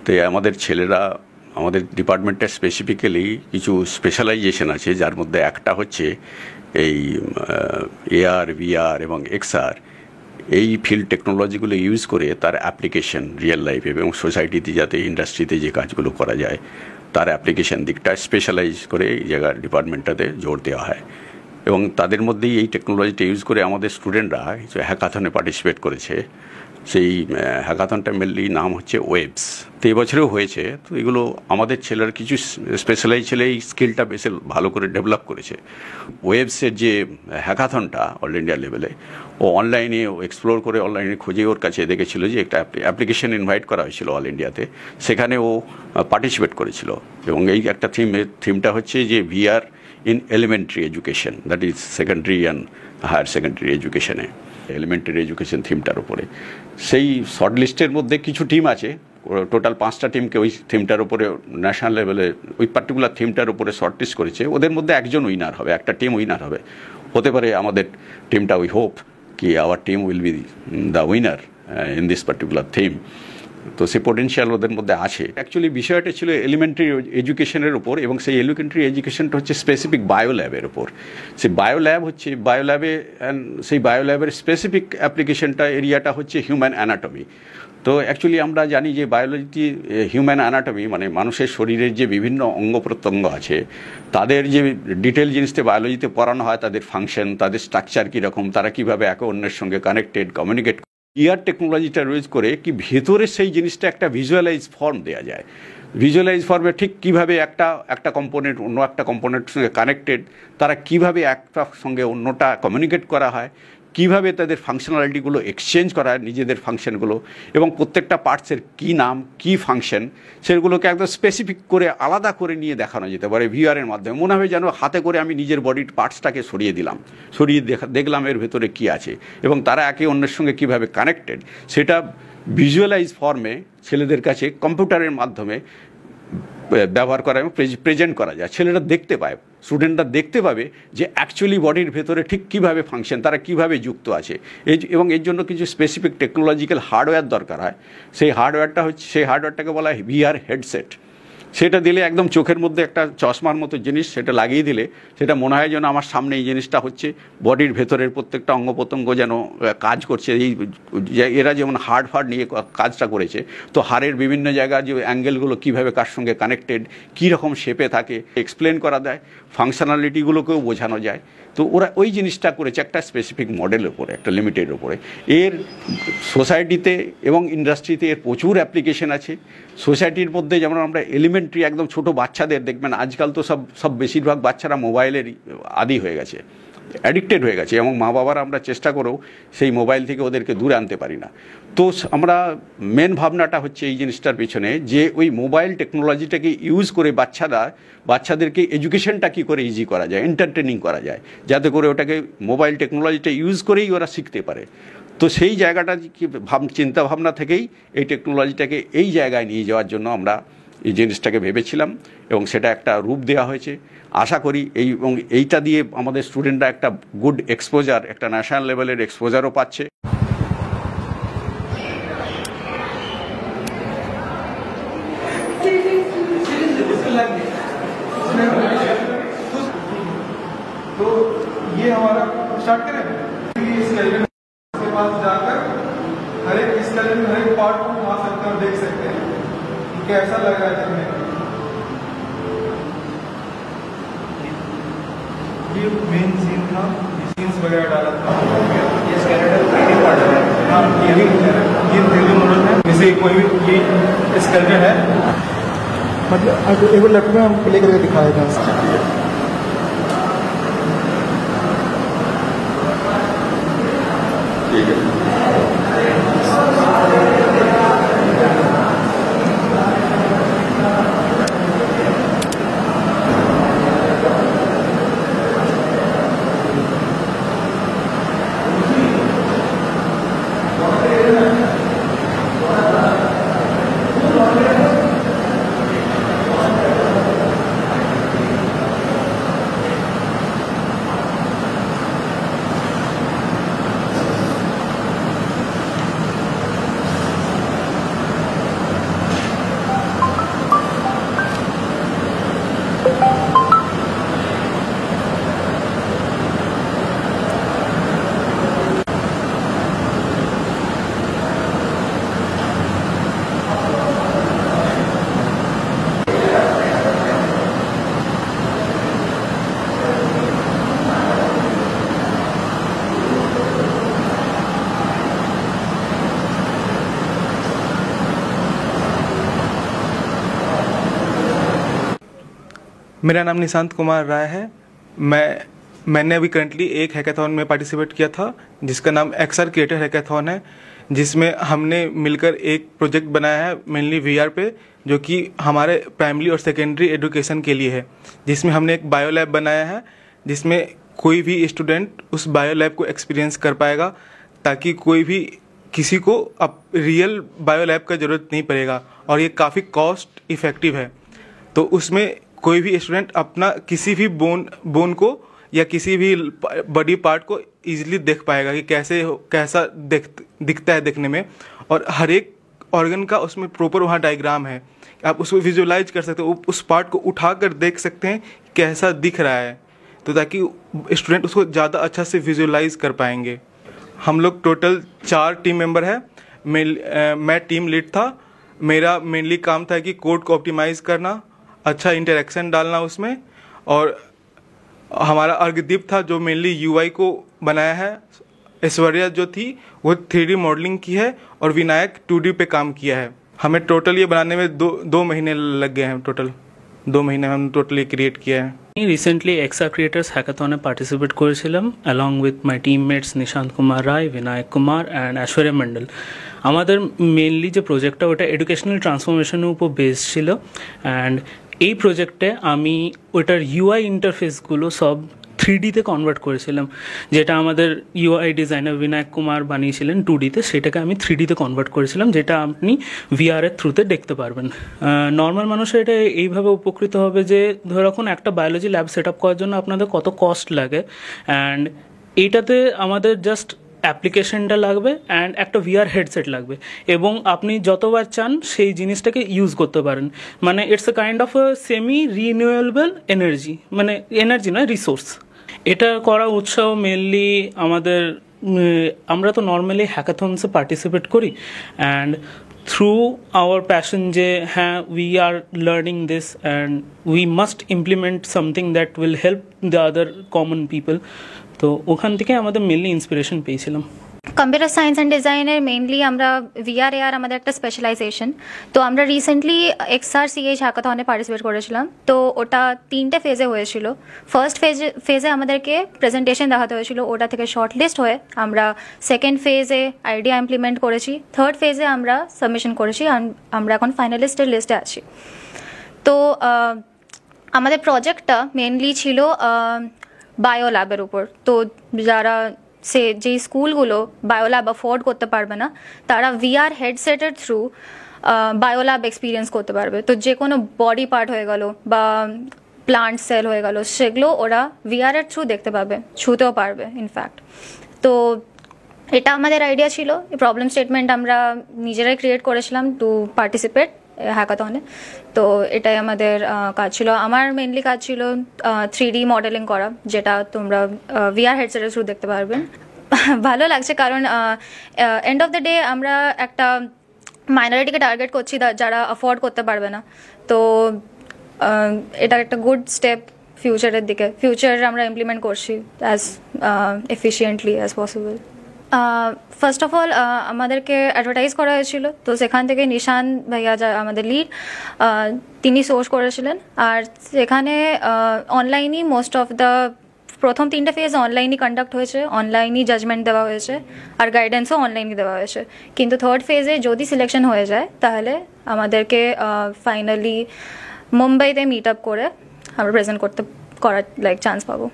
তো আমাদের ছেলেরা আমাদের ডিপার্টমেন্টের স্পেসিফিক্যালি কিছু স্পেশালাইজেশন আছে, যার মধ্যে একটা হচ্ছে এই এআর, ভিআর এবং এক্সআর, এই ফিল্ড টেকনোলজিগুলো ইউজ করে তার অ্যাপ্লিকেশন রিয়েল লাইফে এবং সোসাইটিতে, যাতে ইন্ডাস্ট্রিতে যে কাজগুলো করা যায় তার অ্যাপ্লিকেশন দিকটা স্পেশালাইজ করে এই জায়গার ডিপার্টমেন্টটাতে জোর দেওয়া হয়। এবং তাদের মধ্যেই এই টেকনোলজিটা ইউজ করে আমাদের স্টুডেন্টরা কিছু হ্যাকাথনে পার্টিসিপেট করেছে। সেই হ্যাকাথনটা মেনলি নাম হচ্ছে ওয়েবস। তো এবছরেও হয়েছে। তো এগুলো আমাদের ছেলের কিছু স্পেশালাইজ ছেলে এই স্কিলটা বেশ ভালো করে ডেভেলপ করেছে। ওয়েবসের যে হ্যাকাথনটা অল ইন্ডিয়া লেভেলে, ও অনলাইনে এক্সপ্লোর করে অনলাইনে খুঁজে ওর কাছে দেখেছিল যে একটা অ্যাপ্লিকেশন ইনভাইট করা হয়েছিল অল ইন্ডিয়াতে, সেখানে ও পার্টিসিপেট করেছিল। এবং এই একটা থিমটা হচ্ছে যে VR in elementary education, that is secondary and higher secondary এডুকেশনে, এলিমেন্টারি এডুকেশন থিমটার উপরে। সেই শর্ট লিস্টের মধ্যে কিছু টিম আছে, টোটাল 5টা টিমকে ওই থিমটার উপরে ন্যাশনাল লেভেলে ওই পার্টিকুলার থিমটার উপরে শর্ট লিস্ট করেছে। ওদের মধ্যে একজন উইনার হবে, একটা টিম উইনার হবে। হতে পারে আমাদের টিমটা, উই হোপ কি our team will be the winner in this particular theme. তো সে পোটেনশিয়াল ওদের মধ্যে আছে। অ্যাকচুয়ালি বিষয়টা ছিল এলিমেন্টারি এডুকেশনের উপর, এবং সেই এলিমেন্টারি এডুকেশনটা হচ্ছে স্পেসিফিক বায়োল্যাবের উপর। সেই বায়োল্যাব হচ্ছে বায়োল্যাবে, সেই বায়োল্যাবের স্পেসিফিক অ্যাপ্লিকেশনটা এরিয়াটা হচ্ছে হিউম্যান অ্যানাটমি। তো অ্যাকচুয়ালি আমরা জানি যে বায়োলজি, হিউম্যান অ্যানাটমি মানে মানুষের শরীরের যে বিভিন্ন অঙ্গ প্রত্যঙ্গ আছে, তাদের যে ডিটেল জিনিসটা বায়োলজিতে পড়ানো হয়, তাদের ফাংশন, তাদের স্ট্রাকচার কীরকম, তারা কীভাবে একে অন্যের সঙ্গে কানেক্টেড, কমিউনিকেট। ইয়ার টেকনোলজিটা ইউজ করে কি ভেতরে সেই জিনিসটা একটা ভিজুয়ালাইজ ফর্ম দেওয়া যায়। ভিজুয়ালাইজ ফর্মে ঠিক কীভাবে একটা কম্পোনেন্ট অন্য একটা কম্পোনেন্টের সঙ্গে কানেক্টেড, তারা কীভাবে একটা সঙ্গে অন্যটা কমিউনিকেট করা হয়, কীভাবে তাদের ফাংশনালিটিগুলো এক্সচেঞ্জ করা হয়, নিজেদের ফাংশনগুলো, এবং প্রত্যেকটা পার্টসের কী নাম, কী ফাংশন, সেগুলোকে একদম স্পেসিফিক করে আলাদা করে নিয়ে দেখানো যেতে পারে ভিআরের মাধ্যমে। মনে হবে যেন হাতে করে আমি নিজের বডির পার্টসটাকে সরিয়ে দিলাম, সরিয়ে দেখলাম এর ভেতরে কী আছে, এবং তারা একে অন্যের সঙ্গে কীভাবে কানেক্টেড, সেটা ভিজুয়ালাইজ ফর্মে ছেলেদের কাছে কম্পিউটারের মাধ্যমে ব্যবহার করা এবং প্রেজেন্ট করা যায়। ছেলেরা দেখতে পায়, স্টুডেন্টরা দেখতে পাবে যে অ্যাকচুয়ালি বডির ভেতরে ঠিক কীভাবে ফাংশন, তারা কীভাবে যুক্ত আছে। এবং এর জন্য কিছু স্পেসিফিক টেকনোলজিক্যাল হার্ডওয়্যার দরকার হয়। সেই হার্ডওয়্যারটাকে বলা হয় ভিআর হেডসেট। সেটা দিলে একদম চোখের মধ্যে একটা চশমার মতো জিনিস, সেটা লাগিয়ে দিলে সেটা মনে হয় যেন আমার সামনে এই জিনিসটা হচ্ছে, বডির ভেতরের প্রত্যেকটা অঙ্গ প্রত্যঙ্গ যেন কাজ করছে। এরা যেমন হাড় নিয়ে কাজটা করেছে, তো হাড়ের বিভিন্ন জায়গার যে অ্যাঙ্গেলগুলো কীভাবে কার সঙ্গে কানেক্টেড, কী রকম শেপে থাকে, এক্সপ্লেন করা যায়, ফাংশনালিটিগুলোকেও বোঝানো যায়। তো ওরা ওই জিনিসটা করেছে একটা স্পেসিফিক মডেলের ওপরে, একটা লিমিটেড ওপরে। এর সোসাইটিতে এবং ইন্ডাস্ট্রিতে এর প্রচুর অ্যাপ্লিকেশন আছে। সোসাইটির মধ্যে যেমন আমরা এলিমেন্টারি একদম ছোট বাচ্চাদের দেখবেন, আজকাল তো সব বেশিরভাগ বাচ্চারা মোবাইলের আদি হয়ে গেছে, অ্যাডিক্টেড হয়ে গেছে, এবং মা বাবারা আমরা চেষ্টা করেও সেই মোবাইল থেকে ওদেরকে দূরে আনতে পারি না। তো আমরা মেন ভাবনাটা হচ্ছে এই জিনিসটার পিছনে, যে ওই মোবাইল টেকনোলজিটাকে ইউজ করে বাচ্চাদেরকে এডুকেশনটা কী করে ইজি করা যায়, এন্টারটেনিং করা যায়, যাতে করে ওটাকে মোবাইল টেকনোলজিটা ইউজ করেই ওরা শিখতে পারে। তো সেই জায়গাটা চিন্তাভাবনা থেকেই এই টেকনোলজিটাকে এই জায়গায় নিয়ে যাওয়ার জন্য আমরা এই জিনিসটাকে ভেবেছিলাম, এবং সেটা একটা রূপ দেওয়া হয়েছে। আশা করি এবং এইটা দিয়ে আমাদের স্টুডেন্টরা একটা গুড এক্সপোজার, একটা ন্যাশনাল লেভেলের এক্সপোজারও পাচ্ছে। तो ये हमारा स्टार्ट करें, इस कैलेंडर के पास जाकर हर एक इस कैलेंडर हर एक पार्ट को उठा सकते हैं और देख सकते हैं कि कैसा लग रहा है देखने में। ये मेन सीन था, सीन्स वगैरह डाला था। ये कैलेंडर 3D पार्ट है। हाँ, ये 3D मॉडल है। जैसे कोई भी ये स्केलेटन है, मतलब एक बार लैपटॉप में हम प्ले करके दिखाएगा। ठीक है। मेरा नाम निशांत कुमार राय है। मैंने अभी करंटली एक हैकाथॉन में पार्टिसिपेट किया था जिसका नाम एक्सआर क्रिएटर हैकाथॉन है, जिसमें हमने मिलकर एक प्रोजेक्ट बनाया है मेनली वीआर पे, जो कि हमारे प्राइमरी और सेकेंडरी एजुकेशन के लिए है। जिसमें हमने एक बायो लैब बनाया है जिसमें कोई भी स्टूडेंट उस बायो लैब को एक्सपीरियंस कर पाएगा, ताकि कोई भी किसी को अब रियल बायो लैब का ज़रूरत नहीं पड़ेगा, और ये काफ़ी कॉस्ट इफ़ेक्टिव है। तो उसमें कोई भी स्टूडेंट अपना किसी भी बोन को या किसी भी बॉडी पार्ट को इजीली देख पाएगा कि कैसा दिखता है देखने में, और हर एक ऑर्गन का उसमें प्रॉपर वहाँ डायग्राम है, आप उसको विजुअलाइज कर सकते हो, उस पार्ट को उठा कर देख सकते हैं कैसा दिख रहा है, तो ताकि स्टूडेंट उसको ज़्यादा अच्छा से विजुअलाइज कर पाएंगे। हम लोग टोटल 4 टीम मेंबर है। मैं टीम लीड था। मेरा मेनली काम था कि कोड को ऑप्टिमाइज करना, अच्छा इंटरेक्शन डालना उसमें, और हमारा अर्घदीप था जो मेनली यूआई को बनाया है। ऐश्वर्या जो थी वो 3D मॉडलिंग की है, और विनायक 2D पे काम किया है। हमें टोटल ये बनाने में दो महीने लग गए हैं। टोटल 2 महीने हम टोटली क्रिएट किया है। রিসেন্টলি এক্সা ক্রিয়েটার্স হ্যাকাথনে পার্টিসিপেট করেছিলাম along with my teammates Nishant Kumar Roy, Binayak Kumar and Aishwarya Mondal. আমাদের মেনলি যে প্রজেক্টটা ওটা এডুকেশনাল ট্রান্সফরমেশনের উপর বেস ছিল, অ্যান্ড এই প্রজেক্টে আমি ওটার ইউআই ইন্টারফেসগুলো সব 3Dতে কনভার্ট করেছিলাম। যেটা আমাদের ইউআই ডিজাইনার বিনায়ক কুমার বানিয়েছিলেন 2Dতে, সেটাকে আমি 3Dতে কনভার্ট করেছিলাম, যেটা আপনি ভিআরের থ্রুতে দেখতে পারবেন। নর্মাল মানুষের এটা এইভাবে উপকৃত হবে যে ধরে রাখুন একটা বায়োলজি ল্যাব সেট আপ করার জন্য আপনাদের কত কস্ট লাগে, অ্যান্ড এইটাতে আমাদের জাস্ট অ্যাপ্লিকেশনটা লাগবে অ্যান্ড একটা ভিআর হেডসেট লাগবে, এবং আপনি যতবার চান সেই জিনিসটাকে ইউজ করতে পারেন। মানে it's a kind of semi renewable energy, মানে এনার্জি নয়, রিসোর্স। এটা করা উৎসাহ মেনলি আমাদের, আমরা তো নর্মালি হ্যাকাথনসে পার্টিসিপেট করি, অ্যান্ড থ্রু আওয়ার প্যাশন যে হ্যাঁ we are learning this and we must implement something that will help the other common people. তো ওখান থেকে আমাদের মেনলি ইন্সপিরেশন পেয়েছিলাম। কম্পিউটার সায়েন্স অ্যান্ড ডিজাইনের মেইনলি আমরা ভিআর এআর আমাদের একটা স্পেশালাইজেশন। তো আমরা রিসেন্টলি XRCH হ্যাকাথনে পার্টিসিপেট করেছিলাম। তো ওটা 3টে ফেজে হয়েছিল। ফার্স্ট ফেজে আমাদেরকে প্রেজেন্টেশন দেখাতে হয়েছিল, ওটা থেকে শর্ট লিস্ট হয়ে আমরা সেকেন্ড ফেজে আইডিয়া ইমপ্লিমেন্ট করেছি, থার্ড ফেজে আমরা সাবমিশন করেছি, আমরা এখন ফাইনালিস্টের লিস্টে আছি। তো আমাদের প্রজেক্টটা মেনলি ছিল বায়ো ল্যাবের উপর। তো যারা যেই স্কুলগুলো বায়োল্যাব অ্যাফোর্ড করতে পারবে না, তারা ভিআর হেডসেটের থ্রু বায়োল্যাব এক্সপিরিয়েন্স করতে পারবে। তো যে কোনো বডি পার্ট হয়ে গেল বা প্লান্ট সেল হয়ে গেল, সেগুলো ওরা ভিআরের থ্রু দেখতে পাবে, ছুতেও পারবে ইনফ্যাক্ট। তো এটা আমাদের আইডিয়া ছিল। প্রবলেম স্টেটমেন্ট আমরা নিজেরাই ক্রিয়েট করেছিলাম টু পার্টিসিপেট হ্যাকাথনে। তো এটাই আমাদের কাজ ছিল। আমার মেনলি কাজ ছিল 3D মডেলিং করা, যেটা তোমরা ভিআর হেডসেটের থ্রু দেখতে পারবেন। ভালো লাগছে কারণ এন্ড অফ দ্য ডে আমরা একটা মাইনরিটিকে টার্গেট করছি যারা অ্যাফোর্ড করতে পারবে না। তো এটা একটা গুড স্টেপ ফিউচারের দিকে। ফিউচার আমরা ইমপ্লিমেন্ট করছি as efficiently as possible. First of all আমাদেরকে অ্যাডভার্টাইজ করা হয়েছিল, তো সেখান থেকে নিশান ভাইয়া যা আমাদের লিড, তিনি সোর্স করেছিলেন। আর সেখানে অনলাইনই মোস্ট অফ দ্য প্রথম 3টে ফেজ অনলাইনই কন্ডাক্ট হয়েছে, অনলাইনই জাজমেন্ট দেওয়া হয়েছে, আর গাইডেন্সও অনলাইনই দেওয়া হয়েছে। কিন্তু থার্ড ফেজে যদি সিলেকশন হয়ে যায় তাহলে আমাদেরকে ফাইনালি মুম্বাইতে মিট আপ করে আমরা প্রেজেন্ট করার চান্স পাবো।